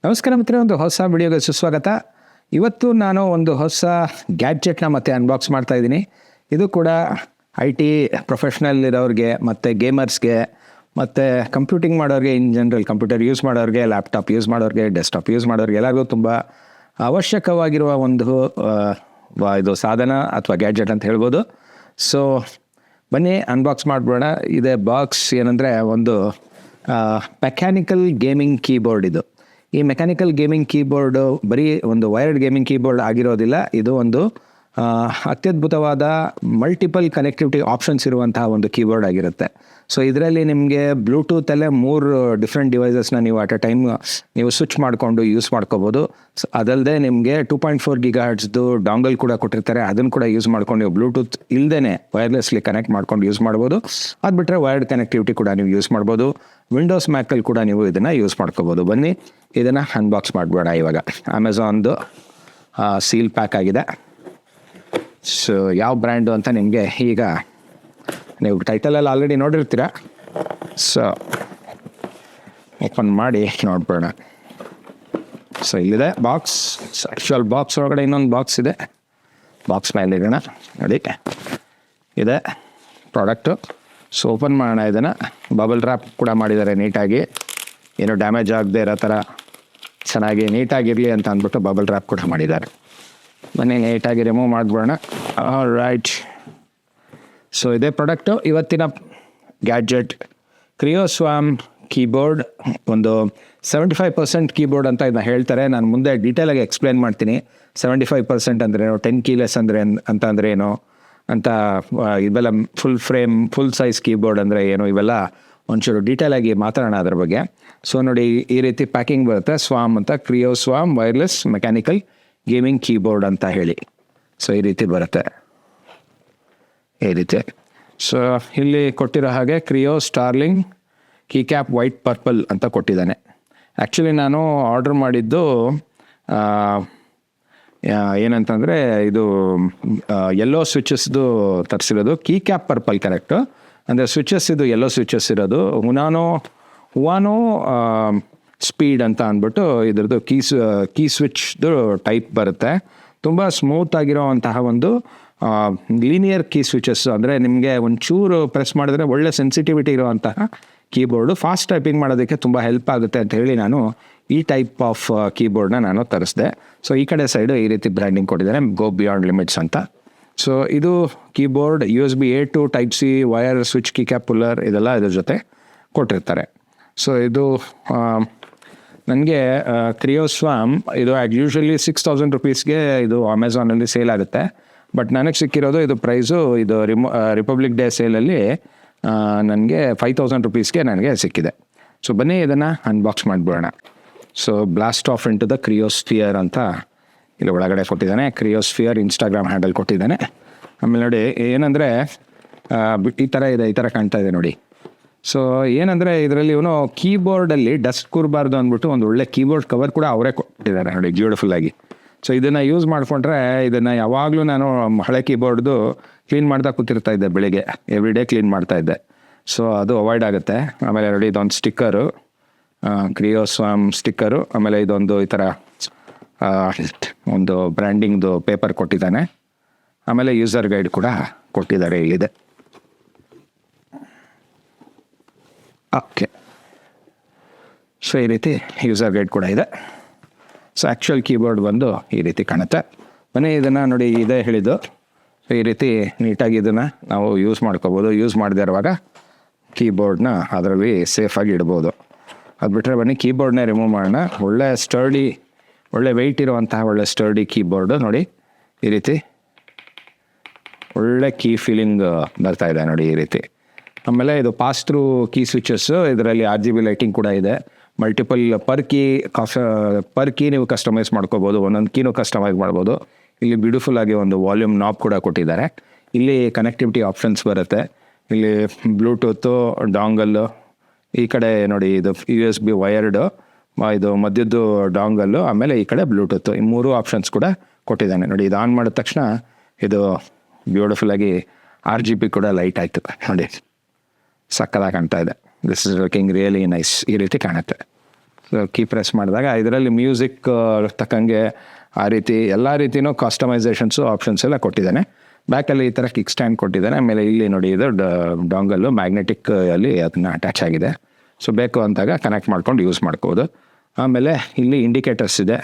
ನಮಸ್ಕಾರ ಮಿತ್ರ, ಒಂದು ಹೊಸ ವಿಡಿಯೋಗೆ ಸುಸ್ವಾಗತ. ಇವತ್ತು ನಾನು ಒಂದು ಹೊಸ ಗ್ಯಾಡ್ಜೆಟ್ನ ಮತ್ತೆ ಅನ್ಬಾಕ್ಸ್ ಮಾಡ್ತಾ ಇದ್ದೀನಿ. ಇದು ಕೂಡ IT ಪ್ರೊಫೆಷ್ನಲ್ ಇರೋರಿಗೆ ಮತ್ತು ಗೇಮರ್ಸ್ಗೆ ಮತ್ತು ಕಂಪ್ಯೂಟಿಂಗ್ ಮಾಡೋರಿಗೆ, ಇನ್ ಜನರಲ್ ಕಂಪ್ಯೂಟರ್ ಯೂಸ್ ಮಾಡೋರಿಗೆ, ಲ್ಯಾಪ್ಟಾಪ್ ಯೂಸ್ ಮಾಡೋರಿಗೆ, ಡೆಸ್ಕ್ಟಾಪ್ ಯೂಸ್ ಮಾಡೋರಿಗೆ ಎಲ್ಲರಿಗೂ ತುಂಬ ಅವಶ್ಯಕವಾಗಿರುವ ಒಂದು ಇದು ಸಾಧನ ಅಥವಾ ಗ್ಯಾಡ್ಜೆಟ್ ಅಂತ ಹೇಳ್ಬೋದು. ಸೊ ಬನ್ನಿ ಅನ್ಬಾಕ್ಸ್ ಮಾಡಿಬಿಡೋಣ. ಇದೇ ಬಾಕ್ಸ್ ಏನಂದರೆ ಒಂದು ಮೆಕ್ಯಾನಿಕಲ್ ಗೇಮಿಂಗ್ ಕೀಬೋರ್ಡ್. ಇದು ಈ ಮೆಕ್ಯಾನಿಕಲ್ ಗೇಮಿಂಗ್ ಕೀಬೋರ್ಡು ಬರೀ ಒಂದು ವೈರ್ಡ್ ಗೇಮಿಂಗ್ ಕೀಬೋರ್ಡ್ ಆಗಿರೋದಿಲ್ಲ. ಇದು ಒಂದು ಅತ್ಯದ್ಭುತವಾದ ಮಲ್ಟಿಪಲ್ ಕನೆಕ್ಟಿವಿಟಿ ಆಪ್ಷನ್ಸ್ ಇರುವಂತಹ ಒಂದು ಕೀಬೋರ್ಡ್ ಆಗಿರುತ್ತೆ. ಸೊ ಇದರಲ್ಲಿ ನಿಮಗೆ ಬ್ಲೂಟೂತಲ್ಲೇ 3 ಡಿಫ್ರೆಂಟ್ ಡಿವೈಸಸ್ನ ನೀವು ಅಟ್ ಅ ಟೈಮ್ ನೀವು ಸ್ವಿಚ್ ಮಾಡಿಕೊಂಡು ಯೂಸ್ ಮಾಡ್ಕೋಬೋದು. ಸೊ ಅದಲ್ಲದೆ ನಿಮಗೆ 2.4 GHz ಡಾಂಗಲ್ ಕೂಡ ಕೊಟ್ಟಿರ್ತಾರೆ. ಅದನ್ನು ಕೂಡ ಯೂಸ್ ಮಾಡ್ಕೊಂಡು ನೀವು ಬ್ಲೂಟೂತ್ ಇಲ್ಲದೇ ವೈರ್ಲೆಸ್ಲಿ ಕನೆಕ್ಟ್ ಮಾಡ್ಕೊಂಡು ಯೂಸ್ ಮಾಡ್ಬೋದು. ಅದು ಬಿಟ್ಟರೆ ವೈರ್ಡ್ ಕನೆಕ್ಟಿವಿಟಿ ಕೂಡ ನೀವು ಯೂಸ್ ಮಾಡ್ಬೋದು. ವಿಂಡೋಸ್ ಮ್ಯಾಕಲ್ಲಿ ಕೂಡ ನೀವು ಇದನ್ನು ಯೂಸ್ ಮಾಡ್ಕೋಬೋದು. ಬನ್ನಿ ಇದನ್ನು ಅನ್ಬಾಕ್ಸ್ ಮಾಡಬೇಡ. ಇವಾಗ ಅಮೆಝಾನ್ದು ಸೀಲ್ ಪ್ಯಾಕ್ ಆಗಿದೆ. ಸೊ ಯಾವ ಬ್ರ್ಯಾಂಡು ಅಂತ ನಿಮಗೆ ಈಗ ನೀವು ಟೈಟಲಲ್ಲಿ ಆಲ್ರೆಡಿ ನೋಡಿರ್ತೀರ. ಸೊ ಓಪನ್ ಮಾಡಿ ನೋಡ್ಬೇಡ. ಸೊ ಇಲ್ಲಿದೆ ಬಾಕ್ಸ್. ಆ್ಯಕ್ಚುಯಲ್ ಬಾಕ್ಸ್ ಒಳಗಡೆ ಇನ್ನೊಂದು ಬಾಕ್ಸ್ ಇದೆ. ಬಾಕ್ಸ್ ಮೇಲೆ ಇರೋಣ. ನೋಡಿ ಇದೆ ಪ್ರಾಡಕ್ಟು. ಸೊ ಓಪನ್ ಮಾಡೋಣ. ಇದನ್ನು ಬಬಲ್ ರ್ಯಾಪ್ ಕೂಡ ಮಾಡಿದ್ದಾರೆ ನೀಟಾಗಿ, ಏನೋ ಡ್ಯಾಮೇಜ್ ಆಗದೆ ಇರೋ ಥರ ಚೆನ್ನಾಗಿ ನೀಟಾಗಿರಲಿ ಅಂತ ಅಂದ್ಬಿಟ್ಟು ಬಬಲ್ ರ್ಯಾಪ್ ಕೂಡ ಮಾಡಿದ್ದಾರೆ. ಬನ್ನಿ ನೀಟಾಗಿ ರಿಮೂವ್ ಮಾಡಿಬಿಡೋಣ. ರೈಟ್. ಸೊ ಇದೇ ಪ್ರಾಡಕ್ಟು ಇವತ್ತಿನ ಗ್ಯಾಡ್ಜೆಟ್ ಕ್ರಿಯೋಸ್ವಾಮ್ ಕೀಬೋರ್ಡ್. ಒಂದು 75% ಕೀಬೋರ್ಡ್ ಅಂತ ಇದನ್ನ ಹೇಳ್ತಾರೆ. ನಾನು ಮುಂದೆ ಡೀಟೇಲಾಗಿ ಎಕ್ಸ್ಪ್ಲೇನ್ ಮಾಡ್ತೀನಿ. 75% ಅಂದ್ರೇನು, 10 ಕೀಲೆಸ್ ಅಂದರೆ ಏನು ಅಂತ, ಇವೆಲ್ಲ full frame full size keyboard ಅಂದರೆ ಏನು, ಇವೆಲ್ಲ ಒಂಚೂರು ಡೀಟೇಲಾಗಿ ಮಾತಾಡೋಣ ಅದ್ರ ಬಗ್ಗೆ. ಸೊ ನೋಡಿ, ಈ ರೀತಿ ಪ್ಯಾಕಿಂಗ್ ಬರುತ್ತೆ. ಸ್ವಾಮ್ ಅಂತ, ಕ್ರಿಯೋಸ್ವಾಮ್ ವೈರ್ಲೆಸ್ ಮೆಕ್ಯಾನಿಕಲ್ ಗೇಮಿಂಗ್ ಕೀಬೋರ್ಡ್ ಅಂತ ಹೇಳಿ. ಸೊ ಈ ರೀತಿ ಬರುತ್ತೆ, ಈ ರೀತಿ. ಸೊ ಇಲ್ಲಿ ಕೊಟ್ಟಿರೋ ಹಾಗೆ Kreo Starling key cap white purple ಅಂತ ಕೊಟ್ಟಿದ್ದಾನೆ. ಆ್ಯಕ್ಚುಲಿ ನಾನು ಆರ್ಡ್ರ್ ಮಾಡಿದ್ದು ಏನಂತಂದರೆ ಇದು ಯೆಲ್ಲೋ ಸ್ವಿಚಸ್ದು ತರಿಸಿರೋದು. ಕೀ ಕ್ಯಾಪ್ ಪರ್ಪಲ್ ಕರೆಕ್ಟು, ಅಂದರೆ ಸ್ವಿಚಸ್ ಇದು ಯೆಲ್ಲೋ ಸ್ವಿಚಸ್ ಇರೋದು. ಹುವಾನೋ ಸ್ಪೀಡ್ ಅಂತ ಅಂದ್ಬಿಟ್ಟು ಇದ್ರದ್ದು ಕೀ ಸ್ವಿಚ್ದು ಟೈಪ್ ಬರುತ್ತೆ. ತುಂಬ ಸ್ಮೂತ್ ಆಗಿರೋವಂತಹ ಒಂದು ಲೀನಿಯರ್ ಕೀ ಸ್ವಿಚಸ್. ಅಂದರೆ ನಿಮಗೆ ಒಂಚೂರು ಪ್ರೆಸ್ ಮಾಡಿದ್ರೆ ಒಳ್ಳೆ ಸೆನ್ಸಿಟಿವಿಟಿ ಇರುವಂತಹ ಕೀಬೋರ್ಡು. ಫಾಸ್ಟ್ ಟೈಪಿಂಗ್ ಮಾಡೋದಕ್ಕೆ ತುಂಬ ಹೆಲ್ಪ್ ಆಗುತ್ತೆ ಅಂತ ಹೇಳಿ ನಾನು ಈ ಟೈಪ್ ಆಫ್ ಕೀಬೋರ್ಡ್ನ ನಾನು ತರಿಸಿದೆ. ಸೊ ಈ ಕಡೆ ಸೈಡು ಈ ರೀತಿ ಬ್ರ್ಯಾಂಡಿಂಗ್ ಕೊಟ್ಟಿದ್ದಾರೆ, ಗೋ ಬಿಯಾಂಡ್ ಲಿಮಿಟ್ಸ್ ಅಂತ. ಸೊ ಇದು keyboard USB A to Type-C wire switch key cap puller ಇದೆಲ್ಲ ಇದ್ರ ಜೊತೆ ಕೊಟ್ಟಿರ್ತಾರೆ. ಸೊ ಇದು ನನಗೆ ಕ್ರಿಯೋಸ್ವಾಮ್ ಇದು ಯೂಶ್ವಲಿ 6,000 ರುಪೀಸ್ಗೆ ಇದು ಅಮೆಝಾನಲ್ಲಿ ಸೇಲ್ ಆಗುತ್ತೆ. ಬಟ್ ನನಗೆ ಸಿಕ್ಕಿರೋದು ಇದು ಪ್ರೈಸು, ಇದು ರಿಪಬ್ಲಿಕ್ ಡೇ ಸೇಲಲ್ಲಿ ನನಗೆ 5,000 ರುಪೀಸ್ಗೆ ನನಗೆ ಸಿಕ್ಕಿದೆ. ಸೊ ಬನ್ನಿ ಇದನ್ನು ಅನ್ಬಾಕ್ಸ್ ಮಾಡಿಬಿಡೋಣ. So blast off into the Kreosphere ಅಂತ ಇಲ್ಲಿ ಒಳಗಡೆ ಕೊಟ್ಟಿದ್ದಾನೆ. ಕ್ರಿಯೋಸ್ಫಿಯರ್ ಇನ್ಸ್ಟಾಗ್ರಾಮ್ ಹ್ಯಾಂಡಲ್ ಕೊಟ್ಟಿದ್ದಾನೆ. ಆಮೇಲೆ ನೋಡಿ ಏನಂದರೆ ಈ ಥರ ಇದೆ, ಈ ಥರ ಕಾಣ್ತಾ ಇದೆ ನೋಡಿ. ಸೊ ಏನಂದರೆ ಇದರಲ್ಲಿ ಇವನು ಕೀಬೋರ್ಡಲ್ಲಿ ಡಸ್ಟ್ ಕೂರಬಾರ್ದು ಅಂದ್ಬಿಟ್ಟು ಒಂದು ಒಳ್ಳೆ ಕೀಬೋರ್ಡ್ ಕವರ್ ಕೂಡ ಅವರೇ ಕೊಟ್ಟಿದ್ದಾರೆ ನೋಡಿ, ಬ್ಯೂಟಿಫುಲ್ಲಾಗಿ. ಸೊ ಇದನ್ನು ಯೂಸ್ ಮಾಡಿಕೊಂಡ್ರೆ ಇದನ್ನು ಯಾವಾಗಲೂ ನಾನು ಹಳೆ ಕೀಬೋರ್ಡ್ದು ಕ್ಲೀನ್ ಮಾಡ್ತಾ ಕೂತಿರ್ತಾ ಇದ್ದೆ, ಬೆಳಿಗ್ಗೆ ಎವ್ರಿ ಡೇ ಕ್ಲೀನ್ ಮಾಡ್ತಾ ಇದ್ದೆ. ಸೊ ಅದು ಅವಾಯ್ಡ್ ಆಗುತ್ತೆ. ಆಮೇಲೆ ನೋಡಿ ಇದೊಂದು ಸ್ಟಿಕ್ಕರು, ಕ್ರಿಯೋಸ್ವಾಮ್ ಸ್ಟಿಕ್ಕರು. ಆಮೇಲೆ ಇದೊಂದು ಈ ಥರ ಒಂದು ಬ್ರ್ಯಾಂಡಿಂಗ್ದು ಪೇಪರ್ ಕೊಟ್ಟಿದ್ದಾನೆ. ಆಮೇಲೆ ಯೂಸರ್ ಗೈಡ್ ಕೂಡ ಕೊಟ್ಟಿದ್ದಾರೆ ಇಲ್ಲಿದೆ. ಓಕೆ. ಸೊ ಈ ರೀತಿ ಯೂಸರ್ ಗೈಡ್ ಕೂಡ ಇದೆ. ಸೊ ಆ್ಯಕ್ಚುಯಲ್ ಕೀಬೋರ್ಡ್ ಬಂದು ಈ ರೀತಿ ಕಾಣುತ್ತೆ. ಬನ್ನಿ ಇದನ್ನು ನೋಡಿ, ಇದೇ ಹೇಳಿದ್ದು. ಸೊ ಈ ರೀತಿ ನೀಟಾಗಿ ಇದನ್ನು ನಾವು ಯೂಸ್ ಮಾಡ್ಕೋಬೋದು. ಯೂಸ್ ಮಾಡದೇ ಇರುವಾಗ ಕೀಬೋರ್ಡ್ನ ಅದರಲ್ಲಿ ಸೇಫಾಗಿ ಇಡ್ಬೋದು. ಅದು ಬಿಟ್ಟರೆ ಬನ್ನಿ ಕೀಬೋರ್ಡ್ನೇ ರಿಮೂವ್ ಮಾಡೋಣ. ಒಳ್ಳೆ ವೆಯ್ಟ್ ಇರುವಂತಹ ಒಳ್ಳೆ ಸ್ಟರ್ಡಿ ಕೀಬೋರ್ಡು ನೋಡಿ, ಈ ರೀತಿ ಒಳ್ಳೆ ಕೀ ಫೀಲಿಂಗ್ ಬರ್ತಾ ಇದೆ ನೋಡಿ, ಈ ರೀತಿ. ಆಮೇಲೆ ಇದು ಪಾಸ್ ಥ್ರೂ ಕೀ ಸ್ವಿಚಸ್ಸು. ಇದರಲ್ಲಿ RGB ಲೈಟಿಂಗ್ ಕೂಡ ಇದೆ. ಮಲ್ಟಿಪಲ್ ಪರ್ ಕೀ ನೀವು ಕಸ್ಟಮೈಸ್ ಮಾಡ್ಕೋಬೋದು, ಒಂದೊಂದು ಕೀನೂ ಕಸ್ಟಮೈಸ್ ಮಾಡ್ಬೋದು. ಇಲ್ಲಿ ಬ್ಯೂಟಿಫುಲ್ಲಾಗಿ ಒಂದು ವಾಲ್ಯೂಮ್ ನಾಬ್ ಕೂಡ ಕೊಟ್ಟಿದ್ದಾರೆ. ಇಲ್ಲಿ ಕನೆಕ್ಟಿವಿಟಿ ಆಪ್ಷನ್ಸ್ ಬರುತ್ತೆ. ಇಲ್ಲಿ ಬ್ಲೂಟೂತು, ಡಾಂಗಲ್ಲು, ಈ ಕಡೆ ನೋಡಿ ಇದು USB ವೈರ್ಡು, ಇದು ಮಧ್ಯದ್ದು ಡಾಂಗಲ್ಲು, ಆಮೇಲೆ ಈ ಕಡೆ ಬ್ಲೂಟೂತು, ಈ 3 ಆಪ್ಷನ್ಸ್ ಕೂಡ ಕೊಟ್ಟಿದ್ದಾನೆ ನೋಡಿ. ಇದು ಆನ್ ಮಾಡಿದ ತಕ್ಷಣ ಇದು ಬ್ಯೂಟಿಫುಲ್ಲಾಗಿ RGB ಕೂಡ ಲೈಟ್ ಆಯ್ತು ನೋಡಿ, ಸಕ್ಕದಾಗಿ ಕಾಣ್ತಾ ಇದೆ. This is looking really nice. ಈ ರೀತಿ ಕಾಣುತ್ತೆ. ಕೀ ಪ್ರೆಸ್ ಮಾಡಿದಾಗ ಇದರಲ್ಲಿ ಮ್ಯೂಸಿಕ್ ತಕ್ಕಂಗೆ ಆ ರೀತಿ ಎಲ್ಲ ರೀತಿಯೂ ಕಸ್ಟಮೈಸೇಷನ್ಸು ಆಪ್ಷನ್ಸ್ ಎಲ್ಲ ಕೊಟ್ಟಿದ್ದಾನೆ. ಬ್ಯಾಕಲ್ಲಿ ಈ ಥರ ಕಿಕ್ ಸ್ಟ್ಯಾಂಡ್ ಕೊಟ್ಟಿದ್ದಾನೆ. ಆಮೇಲೆ ಇಲ್ಲಿ ನೋಡಿ ಇದು ಡಾಂಗಲ್ಲು ಮ್ಯಾಗ್ನೆಟಿಕ್ ಅಲ್ಲಿ ಅದನ್ನ ಅಟ್ಯಾಚ್ ಆಗಿದೆ. ಸೊ ಬೇಕು ಅಂತಾಗ ಕನೆಕ್ಟ್ ಮಾಡ್ಕೊಂಡು ಯೂಸ್ ಮಾಡ್ಕೋಬೋದು. ಆಮೇಲೆ ಇಲ್ಲಿ ಇಂಡಿಕೇಟರ್ಸ್ ಇದೆ,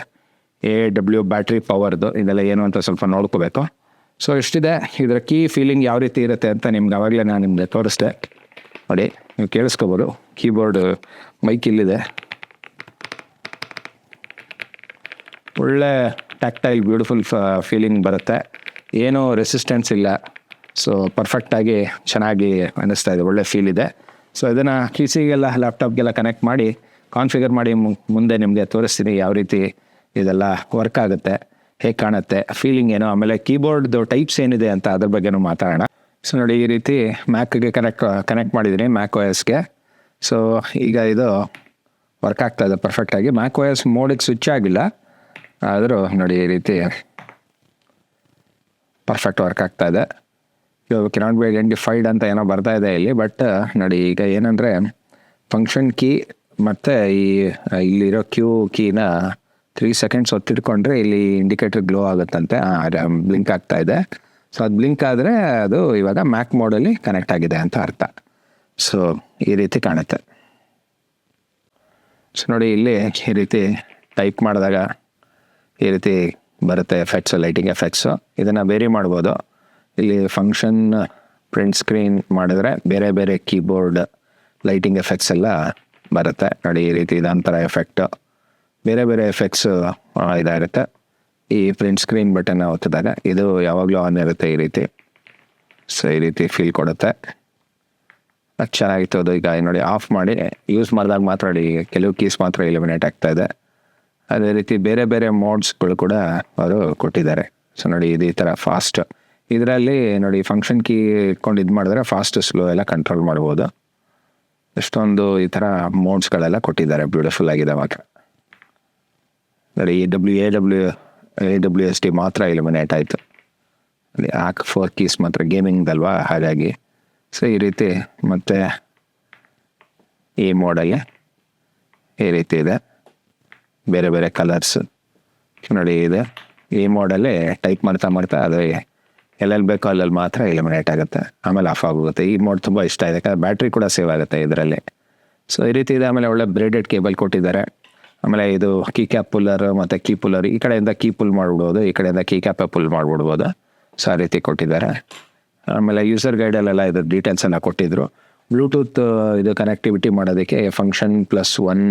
AW ಬ್ಯಾಟ್ರಿ ಪವರ್ದು, ಇದೆಲ್ಲ ಏನು ಅಂತ ಸ್ವಲ್ಪ ನೋಡ್ಕೋಬೇಕು. ಸೊ ಇಷ್ಟಿದೆ. ಇದರ ಕೀ ಫೀಲಿಂಗ್ ಯಾವ ರೀತಿ ಇರುತ್ತೆ ಅಂತ ನಿಮ್ಗೆ ಆವಾಗಲೇ ನಾನು ನಿಮಗೆ ತೋರಿಸ್ದೆ ನೋಡಿ, ನೀವು ಕೇಳಿಸ್ಕೋಬೋದು. ಕೀಬೋರ್ಡ್ ಮೈಕ್ ಇಲ್ಲಿದೆ, ಒಳ್ಳೆ ಟ್ಯಾಕ್ಟೈಲ್ ಬ್ಯೂಟಿಫುಲ್ ಫೀಲಿಂಗ್ ಬರುತ್ತೆ, ಏನೂ ರೆಸಿಸ್ಟೆನ್ಸ್ ಇಲ್ಲ. ಸೊ ಪರ್ಫೆಕ್ಟಾಗಿ ಚೆನ್ನಾಗಿ ಅನ್ನಿಸ್ತಾ ಇದೆ, ಒಳ್ಳೆ ಫೀಲ್ ಇದೆ. ಸೊ ಇದನ್ನು ಪಿ ಸಿಗೆಲ್ಲ ಲ್ಯಾಪ್ಟಾಪ್ಗೆಲ್ಲ ಕನೆಕ್ಟ್ ಮಾಡಿ ಕಾನ್ಫಿಗರ್ ಮಾಡಿ ಮುಂದೆ ನಿಮಗೆ ತೋರಿಸ್ತೀನಿ ಯಾವ ರೀತಿ ಇದೆಲ್ಲ ವರ್ಕ್ ಆಗುತ್ತೆ, ಹೇಗೆ ಕಾಣುತ್ತೆ, ಫೀಲಿಂಗ್ ಏನು, ಆಮೇಲೆ ಕೀಬೋರ್ಡ್ದು ಟೈಪ್ಸ್ ಏನಿದೆ ಅಂತ ಅದ್ರ ಬಗ್ಗೆನೂ ಮಾತಾಡೋಣ. ಸೊ ನೋಡಿ, ಈ ರೀತಿ ಮ್ಯಾಕ್ಗೆ ಕನೆಕ್ಟ್ ಮಾಡಿದ್ದೀನಿ, ಮ್ಯಾಕ್ OSಗೆ. ಸೊ ಈಗ ಇದು ವರ್ಕ್ ಆಗ್ತಾ ಇದೆ ಪರ್ಫೆಕ್ಟಾಗಿ. ಮ್ಯಾಕ್ OS ಮೋಡಿಗೆ ಸ್ವಿಚ್ ಆಗಿಲ್ಲ, ಆದರೂ ನೋಡಿ ಈ ರೀತಿ ಪರ್ಫೆಕ್ಟ್ ವರ್ಕ್ ಆಗ್ತಾ ಇದೆ. ಇದು ಕೆನಾಟ್ ಬಿ ಐಡೆಂಟಿಫೈಡ್ ಅಂತ ಏನೋ ಬರ್ತಾ ಇದೆ ಇಲ್ಲಿ. ಬಟ್ ನೋಡಿ, ಈಗ ಏನಂದರೆ ಫಂಕ್ಷನ್ ಕೀ ಮತ್ತು ಇಲ್ಲಿರೋ ಕ್ಯೂ ಕೀನ 3 ಸೆಕೆಂಡ್ಸ್ ಒತ್ತಿಟ್ಕೊಂಡ್ರೆ ಇಲ್ಲಿ ಇಂಡಿಕೇಟರ್ ಗ್ಲೋ ಆಗುತ್ತಂತೆ, ಬ್ಲಿಂಕ್ ಆಗ್ತಾ ಇದೆ. ಸೊ ಅದು ಬ್ಲಿಂಕ್ ಆದರೆ ಅದು ಇವಾಗ ಮ್ಯಾಕ್ ಮೋಡಲ್ಲಿ ಕನೆಕ್ಟ್ ಆಗಿದೆ ಅಂತ ಅರ್ಥ. ಸೊ ಈ ರೀತಿ ಕಾಣುತ್ತೆ. ಸೊ ನೋಡಿ, ಇಲ್ಲಿ ಈ ರೀತಿ ಟೈಪ್ ಮಾಡಿದಾಗ ಈ ರೀತಿ ಬರುತ್ತೆ ಎಫೆಕ್ಟ್ಸು, ಲೈಟಿಂಗ್ ಎಫೆಕ್ಟ್ಸು. ಇದನ್ನು ವೇರಿ ಮಾಡ್ಬೋದು. ಇಲ್ಲಿ ಫಂಕ್ಷನ್ ಪ್ರಿಂಟ್ ಸ್ಕ್ರೀನ್ ಮಾಡಿದ್ರೆ ಬೇರೆ ಬೇರೆ ಕೀಬೋರ್ಡ್ ಲೈಟಿಂಗ್ ಎಫೆಕ್ಟ್ಸ್ ಎಲ್ಲ ಬರುತ್ತೆ ನೋಡಿ. ಈ ರೀತಿ ಇದೊಂಥರ ಎಫೆಕ್ಟು, ಬೇರೆ ಬೇರೆ ಎಫೆಕ್ಟ್ಸು ಇದಾಗಿರುತ್ತೆ. ಈ ಪ್ರಿಂಟ್ ಸ್ಕ್ರೀನ್ ಬಟನ್ ಒತ್ತಿದಾಗ ಇದು ಯಾವಾಗಲೂ ಆನ್ ಇರುತ್ತೆ ಈ ರೀತಿ. ಸೊ ಈ ರೀತಿ ಫೀಲ್ ಕೊಡುತ್ತೆ, ಅದು ಚೆನ್ನಾಗಿತ್ತು. ಅದು ಈಗ ನೋಡಿ ಆಫ್ ಮಾಡಿ ಯೂಸ್ ಮಾಡಿದಾಗ ಮಾತ್ರ ನೋಡಿ ಕೆಲವು ಕೀಸ್ ಮಾತ್ರ ಇಲಿಮಿನೇಟ್ ಆಗ್ತಾಯಿದೆ. ಅದೇ ರೀತಿ ಬೇರೆ ಬೇರೆ ಮೋಡ್ಸ್ಗಳು ಕೂಡ ಅವರು ಕೊಟ್ಟಿದ್ದಾರೆ. ಸೊ ನೋಡಿ, ಇದು ಈ ಥರ ಫಾಸ್ಟ್, ಇದರಲ್ಲಿ ನೋಡಿ ಫಂಕ್ಷನ್ ಕೀ ಇಟ್ಕೊಂಡು ಇದು ಮಾಡಿದ್ರೆ ಫಾಸ್ಟ್ ಸ್ಲೋ ಎಲ್ಲ ಕಂಟ್ರೋಲ್ ಮಾಡ್ಬೋದು. ಎಷ್ಟೊಂದು ಈ ಥರ ಮೋಡ್ಸ್ಗಳೆಲ್ಲ ಕೊಟ್ಟಿದ್ದಾರೆ, ಬ್ಯೂಟಿಫುಲ್ ಆಗಿದೆ ಮಾತ್ರ. ನೋಡಿ AWSD ಮಾತ್ರ ಇಲಿಮಿನೇಟ್ ಆಯಿತು. ಅಲ್ಲಿ 4 ಕೀಸ್ ಮಾತ್ರ ಗೇಮಿಂಗ್ದಲ್ವಾ, ಹಾಗಾಗಿ. ಸೊ ಈ ರೀತಿ ಮತ್ತು ಈ ಮೋಡಲ್ಲಿ ಈ ರೀತಿ ಇದೆ, ಬೇರೆ ಬೇರೆ ಕಲರ್ಸ್ ನೋಡಿ ಇದೆ. ಈ ಮೋಡಲ್ಲಿ ಟೈಪ್ ಮಾಡ್ತಾ ಅದು ಎಲ್ಲೆಲ್ಲಿ ಬೇಕೋ ಅಲ್ಲಲ್ಲಿ ಮಾತ್ರ ಎಲಿಮಿನೇಟ್ ಆಗುತ್ತೆ, ಆಮೇಲೆ ಆಫ್ ಆಗೋಗುತ್ತೆ. ಈ ಮೋಡ್ ತುಂಬ ಇಷ್ಟ ಇದೆ, ಯಾಕಂದರೆ ಬ್ಯಾಟ್ರಿ ಕೂಡ ಸೇವ್ ಆಗುತ್ತೆ ಇದರಲ್ಲಿ. ಸೊ ಈ ರೀತಿ ಇದೆ. ಆಮೇಲೆ ಒಳ್ಳೆ ಬ್ರೇಡೆಡ್ ಕೇಬಲ್ ಕೊಟ್ಟಿದ್ದಾರೆ. ಆಮೇಲೆ ಇದು ಕೀ ಕ್ಯಾಪ್ ಪುಲ್ಲರ್ ಮತ್ತು ಕೀ ಪುಲ್ಲರ್, ಈ ಕಡೆಯಿಂದ ಕೀ ಪುಲ್ ಮಾಡಿಬಿಡ್ಬೋದು, ಈ ಕಡೆಯಿಂದ ಕೀ ಕ್ಯಾಪೇ ಪುಲ್ ಮಾಡಿಬಿಡ್ಬೋದು. ಸೊ ಆ ರೀತಿ ಕೊಟ್ಟಿದ್ದಾರೆ. ಆಮೇಲೆ ಯೂಸರ್ ಗೈಡಲ್ಲೆಲ್ಲ ಇದು ಡೀಟೇಲ್ಸ್ ಎಲ್ಲ ಕೊಟ್ಟಿದ್ದರು. ಬ್ಲೂಟೂತ್ ಇದು ಕನೆಕ್ಟಿವಿಟಿ ಮಾಡೋದಕ್ಕೆ function +1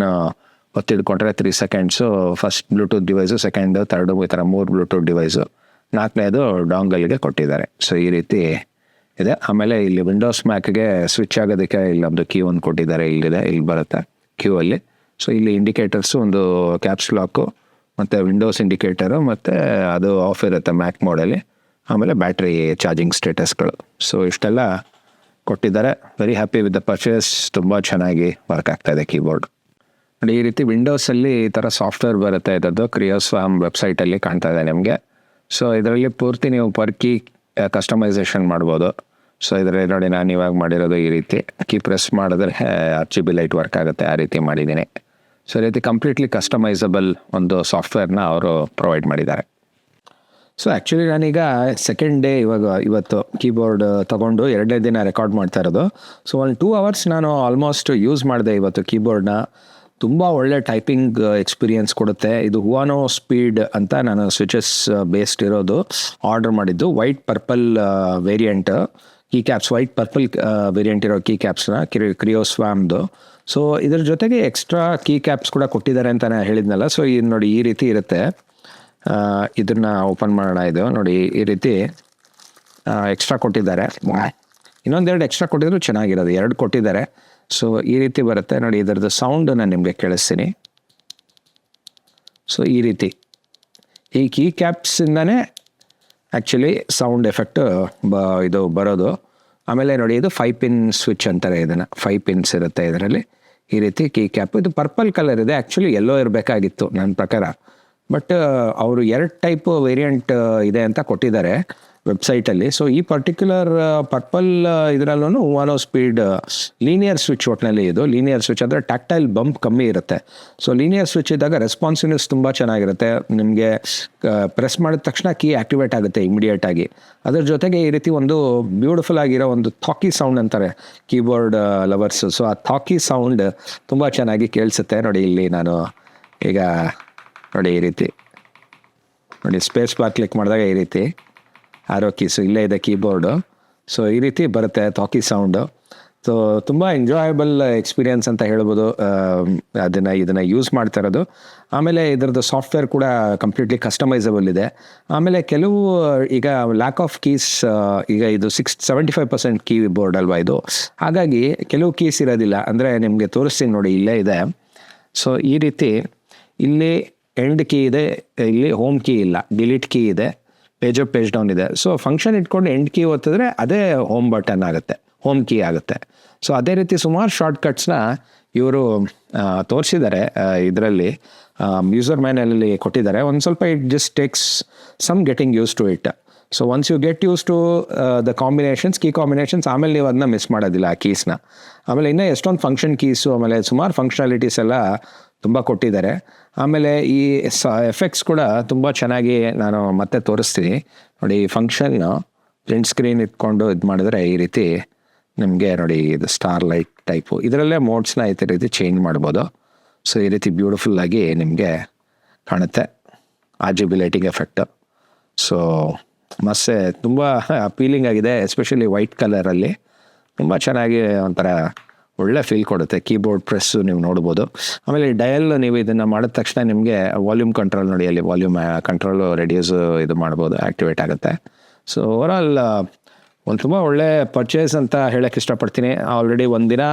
ಒತ್ತಿಡ್ಕೊಂಡ್ರೆ 3 seconds first Bluetooth device, second, third, ಈ ಥರ 3 ಬ್ಲೂಟೂತ್ ಡಿವೈಸು, 4ನೇದು ಡಾಂಗಲ್ಗೆ ಕೊಟ್ಟಿದ್ದಾರೆ. ಸೊ ಈ ರೀತಿ ಇದೆ. ಆಮೇಲೆ ಇಲ್ಲಿ ವಿಂಡೋಸ್ ಮ್ಯಾಕ್ಗೆ ಸ್ವಿಚ್ ಆಗೋದಕ್ಕೆ ಇಲ್ಲೊಂದು ಕೀ ಒಂದು ಕೊಟ್ಟಿದ್ದಾರೆ, ಇಲ್ಲಿದೆ, ಇಲ್ಲಿ ಬರುತ್ತೆ ಕ್ಯೂ ಅಲ್ಲಿ. ಸೊ ಇಲ್ಲಿ ಇಂಡಿಕೇಟರ್ಸು, ಒಂದು ಕ್ಯಾಪ್ಸ್ ಲಾಕು ಮತ್ತು ವಿಂಡೋಸ್ ಇಂಡಿಕೇಟರು, ಮತ್ತು ಅದು ಆಫ್ ಇರುತ್ತೆ ಮ್ಯಾಕ್ ಮೋಡಲ್ಲಿ. ಆಮೇಲೆ ಬ್ಯಾಟ್ರಿ ಚಾರ್ಜಿಂಗ್ ಸ್ಟೇಟಸ್ಗಳು. ಸೊ ಇಷ್ಟೆಲ್ಲ ಕೊಟ್ಟಿದ್ದಾರೆ. Very happy with the purchase. ತುಂಬ ಚೆನ್ನಾಗಿ ವರ್ಕ್ ಆಗ್ತಾಯಿದೆ ಕೀಬೋರ್ಡ್ ನೋಡಿ. ಈ ರೀತಿ ವಿಂಡೋಸಲ್ಲಿ ಈ ಥರ ಸಾಫ್ಟ್ವೇರ್ ಬರುತ್ತೆ, ಇದರದ್ದು ಕ್ರಿಯೋಸ್ವಾಮ್ ವೆಬ್ಸೈಟಲ್ಲಿ ಕಾಣ್ತಾ ಇದೆ ನಿಮಗೆ. ಸೊ ಇದರಲ್ಲಿ ಪೂರ್ತಿ ನೀವು ಪರ್ ಕೀ ಕಸ್ಟಮೈಸೇಷನ್ ಮಾಡ್ಬೋದು. ಸೊ ಇದರಲ್ಲಿ ನೋಡಿ, ನಾನು ಇವಾಗ ಮಾಡಿರೋದು ಈ ರೀತಿ ಕೀ ಪ್ರೆಸ್ ಮಾಡಿದ್ರೆ RGB ಲೈಟ್ ವರ್ಕ್ ಆಗುತ್ತೆ, ಆ ರೀತಿ ಮಾಡಿದ್ದೀನಿ. ಸೊ ಈ ರೀತಿ ಕಂಪ್ಲೀಟ್ಲಿ ಕಸ್ಟಮೈಸಬಲ್ ಒಂದು ಸಾಫ್ಟ್ವೇರ್ನ ಅವರು ಪ್ರೊವೈಡ್ ಮಾಡಿದ್ದಾರೆ. ಸೊ ಆ್ಯಕ್ಚುಲಿ ನಾನೀಗ ಸೆಕೆಂಡ್ ಡೇ ಇವತ್ತು ಕೀಬೋರ್ಡ್ ತೊಗೊಂಡು 2ನೇ ದಿನ ರೆಕಾರ್ಡ್ ಮಾಡ್ತಾ ಇರೋದು. ಸೊ ಒಂದು 2 ಅವರ್ಸ್ ನಾನು ಆಲ್ಮೋಸ್ಟ್ ಯೂಸ್ ಮಾಡಿದೆ ಇವತ್ತು ಕೀಬೋರ್ಡ್ನ. ತುಂಬ ಒಳ್ಳೆ ಟೈಪಿಂಗ್ ಎಕ್ಸ್ಪೀರಿಯನ್ಸ್ ಕೊಡುತ್ತೆ. ಇದು ಹುವಾನೋ ಸ್ಪೀಡ್ ಅಂತ ನಾನು ಸ್ವಿಚಸ್ ಬೇಸ್ಡ್ ಇರೋದು ಆರ್ಡರ್ ಮಾಡಿದ್ದು. White purple variant key caps, white purple variant ಇರೋ ಕೀ ಕ್ಯಾಪ್ಸ್ನ ಕ್ರಿಯೋಸ್ವಾಮ್ದು. ಸೊ ಇದ್ರ ಜೊತೆಗೆ ಎಕ್ಸ್ಟ್ರಾ ಕೀ ಕ್ಯಾಪ್ಸ್ ಕೂಡ ಕೊಟ್ಟಿದ್ದಾರೆ ಅಂತ ನಾನು ಹೇಳಿದ್ನಲ್ಲ. ಸೊ ಇದು ನೋಡಿ, ಈ ರೀತಿ ಇರುತ್ತೆ. ಇದನ್ನು ಓಪನ್ ಮಾಡೋಣ. ಇದು ನೋಡಿ, ಈ ರೀತಿ ಎಕ್ಸ್ಟ್ರಾ ಕೊಟ್ಟಿದ್ದಾರೆ. ಇನ್ನೊಂದೆರಡು ಎಕ್ಸ್ಟ್ರಾ ಕೊಟ್ಟಿದ್ರು ಚೆನ್ನಾಗಿರೋದು, 2 ಕೊಟ್ಟಿದ್ದಾರೆ. ಸೊ ಈ ರೀತಿ ಬರುತ್ತೆ ನೋಡಿ. ಇದರದ್ದು ಸೌಂಡ್ ನಾನು ನಿಮಗೆ ಕೇಳಿಸ್ತೀನಿ. ಸೊ ಈ ರೀತಿ ಈ ಕೀ ಕ್ಯಾಪ್ಸಿಂದನೇ ಆ್ಯಕ್ಚುಲಿ ಸೌಂಡ್ ಎಫೆಕ್ಟ್ ಇದು ಬರೋದು. ಆಮೇಲೆ ನೋಡಿ, ಇದು 5 ಪಿನ್ ಸ್ವಿಚ್ ಅಂತಾರೆ ಇದನ್ನು. 5 ಪಿನ್ಸ್ ಇರುತ್ತೆ ಇದರಲ್ಲಿ. ಈ ರೀತಿ ಕೀ ಕ್ಯಾಪ್. ಇದು ಪರ್ಪಲ್ ಕಲರ್ ಇದೆ, ಆ್ಯಕ್ಚುಲಿ ಎಲ್ಲೋ ಇರಬೇಕಾಗಿತ್ತು ನನ್ನ ಪ್ರಕಾರ. ಬಟ್ ಅವರು 2 ಟೈಪ್ ವೇರಿಯಂಟ್ ಇದೆ ಅಂತ ಕೊಟ್ಟಿದ್ದಾರೆ. ವೆಬ್ಸೈಟಲ್ಲಿ. ಸೊ ಈ ಪರ್ಟಿಕ್ಯುಲರ್ ಪರ್ಪಲ್ ಇದರಲ್ಲೂ ಒನ್ ಸ್ಪೀಡ್ ಲೀನಿಯರ್ ಸ್ವಿಚ್ ಒಟ್ಟಿನಲ್ಲಿ ಇದು ಲೀನಿಯರ್ ಸ್ವಿಚ್ ಅಂದರೆ ಟ್ಯಾಕ್ಟೈಲ್ ಬಂಪ್ ಕಮ್ಮಿ ಇರುತ್ತೆ. ಸೊ ಲೀನಿಯರ್ ಸ್ವಿಚ್ ಇದ್ದಾಗ ರೆಸ್ಪಾನ್ಸಿವ್ನೆಸ್ ತುಂಬ ಚೆನ್ನಾಗಿರುತ್ತೆ. ನಿಮಗೆ ಪ್ರೆಸ್ ಮಾಡಿದ ತಕ್ಷಣ ಕೀ ಆ್ಯಕ್ಟಿವೇಟ್ ಆಗುತ್ತೆ ಇಮಿಡಿಯೇಟಾಗಿ. ಅದ್ರ ಜೊತೆಗೆ ಈ ರೀತಿ ಒಂದು ಬ್ಯೂಟಿಫುಲ್ ಆಗಿರೋ ಒಂದು ಥಾಕಿ ಸೌಂಡ್ ಅಂತಾರೆ ಕೀಬೋರ್ಡ್ ಲವರ್ಸು. ಸೊ ಆ ಥಾಕಿ ಸೌಂಡ್ ತುಂಬ ಚೆನ್ನಾಗಿ ಕೇಳಿಸುತ್ತೆ. ನೋಡಿ ಇಲ್ಲಿ ನಾನು ಈಗ ನೋಡಿ ಈ ರೀತಿ ನೋಡಿ ಸ್ಪೇಸ್ ಬಾರ್ ಕ್ಲಿಕ್ ಮಾಡಿದಾಗ ಈ ರೀತಿ ಆರೋ ಕೀಸು ಇಲ್ಲೇ ಇದೆ ಕೀಬೋರ್ಡು. ಸೊ ಈ ರೀತಿ ಬರುತ್ತೆ ಥಾಕಿ ಸೌಂಡು. ಸೊ ತುಂಬ ಎಂಜಾಯಬಲ್ ಎಕ್ಸ್ಪೀರಿಯನ್ಸ್ ಅಂತ ಹೇಳ್ಬೋದು ಇದನ್ನು ಯೂಸ್ ಮಾಡ್ತಾ ಇರೋದು. ಆಮೇಲೆ ಇದರದ್ದು ಸಾಫ್ಟ್ವೇರ್ ಕೂಡ ಕಂಪ್ಲೀಟ್ಲಿ ಕಸ್ಟಮೈಸಬಲ್ ಇದೆ. ಆಮೇಲೆ ಕೆಲವು ಈಗ ಲ್ಯಾಕ್ ಆಫ್ ಕೀಸ್, ಈಗ ಇದು 75% ಕೀಬೋರ್ಡ್ ಅಲ್ವಾ ಇದು, ಹಾಗಾಗಿ ಕೆಲವು ಕೀಸ್ ಇರೋದಿಲ್ಲ. ಅಂದರೆ ನಿಮಗೆ ತೋರಿಸ್ತೀನಿ ನೋಡಿ, ಇಲ್ಲೇ ಇದೆ. ಸೊ ಈ ರೀತಿ ಇಲ್ಲಿ ಎಂಡ್ ಕೀ ಇದೆ, ಇಲ್ಲಿ ಹೋಮ್ ಕೀ ಇಲ್ಲ, ಡಿಲೀಟ್ ಕೀ ಇದೆ, ಪೇಜ್ ಅಪ್ ಪೇಜ್ ಡೌನ್ ಇದೆ. ಸೊ ಫಂಕ್ಷನ್ ಇಟ್ಕೊಂಡು ಎಂಡ್ ಕೀ ಒತ್ತಿದ್ರೆ ಅದೇ ಹೋಮ್ ಬಟನ್ ಆಗುತ್ತೆ, ಹೋಮ್ ಕೀ ಆಗುತ್ತೆ. ಸೊ ಅದೇ ರೀತಿ ಸುಮಾರು ಶಾರ್ಟ್ಕಟ್ಸ್ನ ಇವರು ತೋರಿಸಿದ್ದಾರೆ ಇದರಲ್ಲಿ, ಯೂಸರ್ ಮ್ಯಾನಲ್ಲಿ ಕೊಟ್ಟಿದ್ದಾರೆ. ಒಂದು ಸ್ವಲ್ಪ it just takes some getting used to it. So once you get used to the combinations, key combinations, ಆಮೇಲೆ ನೀವು ಅದನ್ನ ಮಿಸ್ ಮಾಡೋದಿಲ್ಲ ಆ ಕೀಸ್ನ. ಆಮೇಲೆ ಇನ್ನೂ ಎಷ್ಟೊಂದು ಫಂಕ್ಷನ್ ಕೀಸು, ಆಮೇಲೆ ಸುಮಾರು ಫಂಕ್ಷನಾಲಿಟೀಸ್ ಎಲ್ಲ ತುಂಬ ಕೊಟ್ಟಿದ್ದಾರೆ. ಆಮೇಲೆ ಈ ಎಫೆಕ್ಟ್ಸ್ ಕೂಡ ತುಂಬ ಚೆನ್ನಾಗಿ ನಾನು ಮತ್ತೆ ತೋರಿಸ್ತೀನಿ ನೋಡಿ. ಈ ಫಂಕ್ಷನ್ನ ಪ್ರಿಂಟ್ ಸ್ಕ್ರೀನ್ ಇಟ್ಕೊಂಡು ಇದು ಮಾಡಿದ್ರೆ ಈ ರೀತಿ ನಿಮಗೆ ನೋಡಿ ಇದು ಸ್ಟಾರ್ ಲೈಟ್ ಟೈಪು, ಇದರಲ್ಲೇ ಮೋಡ್ಸ್ನ ಈ ರೀತಿ ಚೇಂಜ್ ಮಾಡ್ಬೋದು. ಸೊ ಈ ರೀತಿ ಬ್ಯೂಟಿಫುಲ್ಲಾಗಿ ನಿಮಗೆ ಕಾಣುತ್ತೆ RGB ಲೈಟಿಂಗ್ ಎಫೆಕ್ಟು. ಸೊ ಮತ್ತೆ ತುಂಬ ಅಪೀಲಿಂಗ್ ಆಗಿದೆ, ಎಸ್ಪೆಷಲಿ ವೈಟ್ ಕಲರಲ್ಲಿ ತುಂಬ ಚೆನ್ನಾಗಿ ಒಂಥರ ಒಳ್ಳೆ ಫೀಲ್ ಕೊಡುತ್ತೆ. ಕೀಬೋರ್ಡ್ ಪ್ರೆಸ್ಸು ನೀವು ನೋಡ್ಬೋದು. ಆಮೇಲೆ ಡಯಲ್ ನೀವು ಇದನ್ನು ಮಾಡಿದ ತಕ್ಷಣ ನಿಮಗೆ ವಾಲ್ಯೂಮ್ ಕಂಟ್ರೋಲ್ ನೋಡಿ, ಅಲ್ಲಿ ವಾಲ್ಯೂಮ್ ಕಂಟ್ರೋಲು ರೆಡ್ಯೂಸು ಇದು ಮಾಡ್ಬೋದು, ಆ್ಯಕ್ಟಿವೇಟ್ ಆಗುತ್ತೆ. ಸೊ ಓವರಾಲ್ ಒಂದು ತುಂಬ ಒಳ್ಳೆ ಪರ್ಚೇಸ್ ಅಂತ ಹೇಳೋಕ್ಕೆ ಇಷ್ಟಪಡ್ತೀನಿ. ಆಲ್ರೆಡಿ ಒಂದಿನ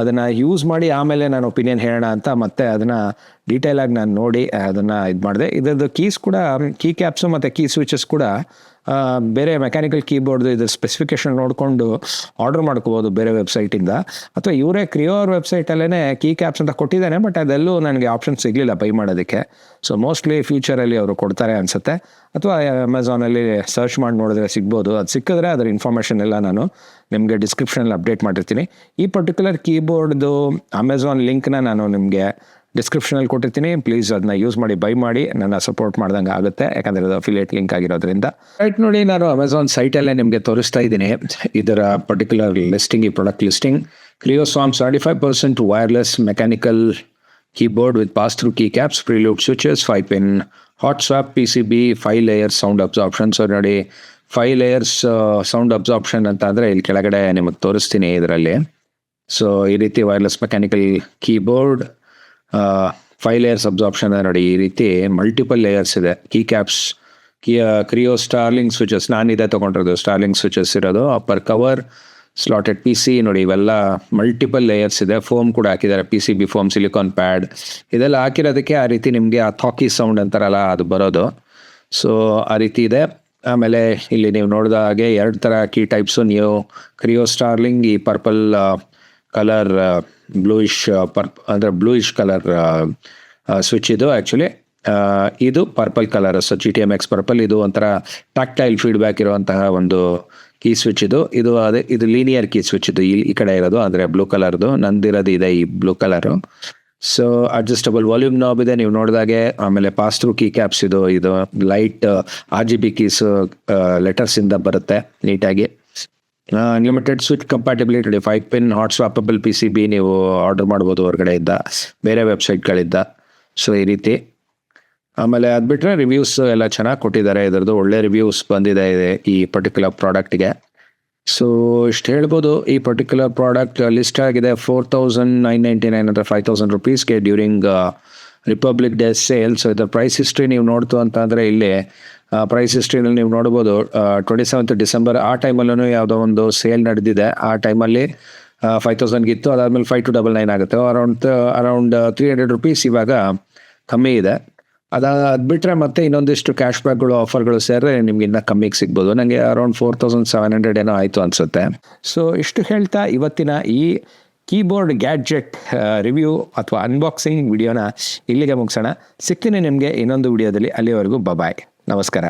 ಅದನ್ನು ಯೂಸ್ ಮಾಡಿ ಆಮೇಲೆ ನಾನು ಒಪಿನಿಯನ್ ಹೇಳೋಣ ಅಂತ ಮತ್ತೆ ಅದನ್ನು ಡೀಟೇಲಾಗಿ ನಾನು ನೋಡಿ ಅದನ್ನು ಇದು ಮಾಡಿದೆ. ಇದರದ್ದು ಕೀಸ್ ಕೂಡ, ಕೀ ಕ್ಯಾಪ್ಸು ಮತ್ತು ಕೀ ಸ್ವಿಚಸ್ ಕೂಡ ಬೇರೆ ಮೆಕ್ಯಾನಿಕಲ್ ಕೀಬೋರ್ಡ್ದು ಇದ್ರ ಸ್ಪೆಸಿಫಿಕೇಷನ್ ನೋಡಿಕೊಂಡು ಆರ್ಡರ್ ಮಾಡ್ಕೋಬೋದು ಬೇರೆ ವೆಬ್ಸೈಟಿಂದ, ಅಥವಾ ಇವರೇ ಕ್ರಿಯೋರ್ ವೆಬ್ಸೈಟಲ್ಲೇ ಕೀ ಕ್ಯಾಪ್ಸ್ ಅಂತ ಕೊಟ್ಟಿದ್ದಾನೆ. ಬಟ್ ಅದೆಲ್ಲೂ ನನಗೆ ಆಪ್ಷನ್ ಸಿಗಲಿಲ್ಲ ಬೈ ಮಾಡೋದಕ್ಕೆ. ಸೊ ಮೋಸ್ಟ್ಲಿ ಫ್ಯೂಚರಲ್ಲಿ ಅವರು ಕೊಡ್ತಾರೆ ಅನಿಸುತ್ತೆ, ಅಥವಾ ಅಮೆಝಾನಲ್ಲಿ ಸರ್ಚ್ ಮಾಡಿ ನೋಡಿದ್ರೆ ಸಿಗ್ಬೋದು. ಅದು ಸಿಕ್ಕಿದ್ರೆ ಅದರ ಇನ್ಫಾರ್ಮೇಷನ್ ಎಲ್ಲ ನಾನು ನಿಮಗೆ ಡಿಸ್ಕ್ರಿಪ್ಷನಲ್ಲಿ ಅಪ್ಡೇಟ್ ಮಾಡಿರ್ತೀನಿ. ಈ ಪರ್ಟಿಕ್ಯುಲರ್ ಕೀಬೋರ್ಡ್ದು ಅಮೆಝಾನ್ ಲಿಂಕ್ನ ನಾನು ನಿಮಗೆ ಡಿಸ್ಕ್ರಿಪ್ಷನಲ್ಲಿ ಕೊಟ್ಟಿರ್ತೀನಿ. ಪ್ಲೀಸ್ ಅದನ್ನ ಯೂಸ್ ಮಾಡಿ ಬೈ ಮಾಡಿ, ನನ್ನ ಸಪೋರ್ಟ್ ಮಾಡ್ದಂಗೆ ಆಗುತ್ತೆ, ಯಾಕಂದರೆ ಅದು ಅಫಿಲಿಯೇಟ್ ಲಿಂಕ್ ಆಗಿರೋದ್ರಿಂದ. ರೈಟ್ ನೋಡಿ, ನಾನು ಅಮೆಝಾನ್ ಸೈಟಲ್ಲೇ ನಿಮಗೆ ತೋರಿಸ್ತಾ ಇದ್ದೀನಿ ಇದರ ಪರ್ಟಿಕ್ಯುಲರ್ ಲಿಸ್ಟಿಂಗ್, ಈ product listing. Kreo Swarm 75% wireless mechanical keyboard with pass through key caps, Prelude switches, 5-pin hot swap PCB, 5 layers sound absorption. So ನೋಡಿ 5 layers ಸೌಂಡ್ ಅಬ್ಸಾರ್ಪ್ಷನ್ ಅಂತ ಅಂದರೆ ಇಲ್ಲಿ ಕೆಳಗಡೆ ನಿಮಗೆ ತೋರಿಸ್ತೀನಿ ಇದರಲ್ಲಿ. ಸೊ ಈ ರೀತಿ wireless mechanical keyboard 5 layers absorption ನೋಡಿ. ಈ ರೀತಿ ಮಲ್ಟಿಪಲ್ ಲೇಯರ್ಸ್ ಇದೆ. ಕೀ ಕ್ಯಾಪ್ಸ್, ಕ್ರಿಯೋ ಸ್ಟಾರ್ಲಿಂಗ್ ಸ್ವಿಚಸ್, ನಾನು ಇದೇ ತೊಗೊಂಡಿರೋದು ಸ್ಟಾರ್ಲಿಂಗ್ ಸ್ವಿಚಸ್ ಇರೋದು. ಅಪ್ಪರ್ ಕವರ್, ಸ್ಲಾಟೆಡ್ PC ನೋಡಿ, ಇವೆಲ್ಲ ಮಲ್ಟಿಪಲ್ ಲೇಯರ್ಸ್ ಇದೆ. ಫೋಮ್ ಕೂಡ ಹಾಕಿದ್ದಾರೆ, PCB ಫೋಮ್, ಸಿಲಿಕಾನ್ ಪ್ಯಾಡ್, ಇದೆಲ್ಲ ಹಾಕಿರೋದಕ್ಕೆ ಆ ರೀತಿ ನಿಮಗೆ ಆ ಥಾಕಿ ಸೌಂಡ್ ಅಂತಾರಲ್ಲ ಅದು ಬರೋದು. ಸೊ ಆ ರೀತಿ ಇದೆ. ಆಮೇಲೆ ಇಲ್ಲಿ ನೀವು ನೋಡಿದ ಹಾಗೆ 2 ಥರ ಕೀ ಟೈಪ್ಸು. ನೀವು ಕ್ರಿಯೋ ಸ್ಟಾರ್ಲಿಂಗ್ ಈ ಪರ್ಪಲ್ ಕಲರ್, ಬ್ಲೂಯಿಶ್ ಅಂದರೆ ಬ್ಲೂಯಿಶ್ ಕಲರ್ ಸ್ವಿಚ್ ಇದು. ಆ್ಯಕ್ಚುಲಿ ಇದು purple colour, so GTMX purple. ಇದು ಒಂಥರ ಟ್ಯಾಕ್ಟೈಲ್ ಫೀಡ್ಬ್ಯಾಕ್ ಇರುವಂತಹ ಒಂದು ಕೀ ಸ್ವಿಚ್ ಇದು. ಇದು ಲೀನಿಯರ್ ಕೀ ಸ್ವಿಚ್ ಇದು, ಈ ಕಡೆ ಇರೋದು ಅಂದರೆ ಬ್ಲೂ ಕಲರ್ದು. ನಂದಿರೋದು ಇದೆ ಈ blue colour. So adjustable volume knob ಇದೆ ನೀವು ನೋಡಿದಾಗೆ. ಆಮೇಲೆ ಪಾಸ್ ಥ್ರೂ ಕೀ ಕ್ಯಾಪ್ಸ್ ಇದು ಲೈಟ್ RGB ಕೀಸು ಲೆಟರ್ಸಿಂದ ಬರುತ್ತೆ ನೀಟಾಗಿ. Unlimited switch compatibility, 5-pin hot swappable PCB ನೀವು ಆರ್ಡರ್ ಮಾಡ್ಬೋದು ಹೊರಗಡೆ ಇದ್ದ ಬೇರೆ ವೆಬ್ಸೈಟ್ಗಳಿಂದ. ಸೊ ಈ ರೀತಿ. ಆಮೇಲೆ ಅದು ಬಿಟ್ಟರೆ ರಿವ್ಯೂಸ್ ಎಲ್ಲ ಚೆನ್ನಾಗಿ ಕೊಟ್ಟಿದ್ದಾರೆ. ಇದರದ್ದು ಒಳ್ಳೆ ರಿವ್ಯೂಸ್ ಬಂದಿದೆ ಈ ಪರ್ಟಿಕ್ಯುಲರ್ ಪ್ರಾಡಕ್ಟ್ಗೆ. ಸೊ ಇಷ್ಟು ಹೇಳ್ಬೋದು. ಈ ಪರ್ಟಿಕ್ಯುಲರ್ ಪ್ರಾಡಕ್ಟ್ ಲಿಸ್ಟ್ ಆಗಿದೆ 4,999 ಅಂದರೆ 5,000 rupeesಗೆ during Republic Day sale. So ಇದರ ಪ್ರೈಸ್ ಹಿಸ್ಟ್ರಿ ನೀವು ನೋಡ್ತು ಅಂತಂದರೆ ಇಲ್ಲಿ ಪ್ರೈಸ್ ಹಿಸ್ಟ್ರಿನಲ್ಲಿ ನೀವು ನೋಡ್ಬೋದು 27th December ಆ ಟೈಮಲ್ಲೂ ಯಾವುದೋ ಒಂದು ಸೇಲ್ ನಡೆದಿದೆ. ಆ ಟೈಮಲ್ಲಿ 5,000 ಇತ್ತು, ಅದಾದಮೇಲೆ 5,299 ಆಗುತ್ತೆ. ಅರೌಂಡ್ 300 rupees ಇವಾಗ ಕಮ್ಮಿ ಇದೆ. ಅದು ಬಿಟ್ಟರೆ ಮತ್ತೆ ಇನ್ನೊಂದಿಷ್ಟು ಕ್ಯಾಶ್ ಬ್ಯಾಕ್ಗಳು, ಆಫರ್ಗಳು ಸೇರಿದ್ರೆ ನಿಮ್ಗೆ ಇನ್ನೂ ಕಮ್ಮಿಗೆ ಸಿಗ್ಬೋದು. ನನಗೆ ಅರೌಂಡ್ 4,700 ಏನೋ ಆಯಿತು ಅನಿಸುತ್ತೆ. ಸೊ ಇಷ್ಟು ಹೇಳ್ತಾ ಇವತ್ತಿನ ಈ ಕೀಬೋರ್ಡ್ ಗ್ಯಾಡ್ಜೆಟ್ ರಿವ್ಯೂ ಅಥವಾ ಅನ್ಬಾಕ್ಸಿಂಗ್ ವಿಡಿಯೋನ ಇಲ್ಲಿಗೆ ಮುಗಿಸೋಣ. ಸಿಗ್ತೀನಿ ನಿಮಗೆ ಇನ್ನೊಂದು ವಿಡಿಯೋದಲ್ಲಿ. ಅಲ್ಲಿವರೆಗೂ ಬಾಯ್, ನಮಸ್ಕಾರ.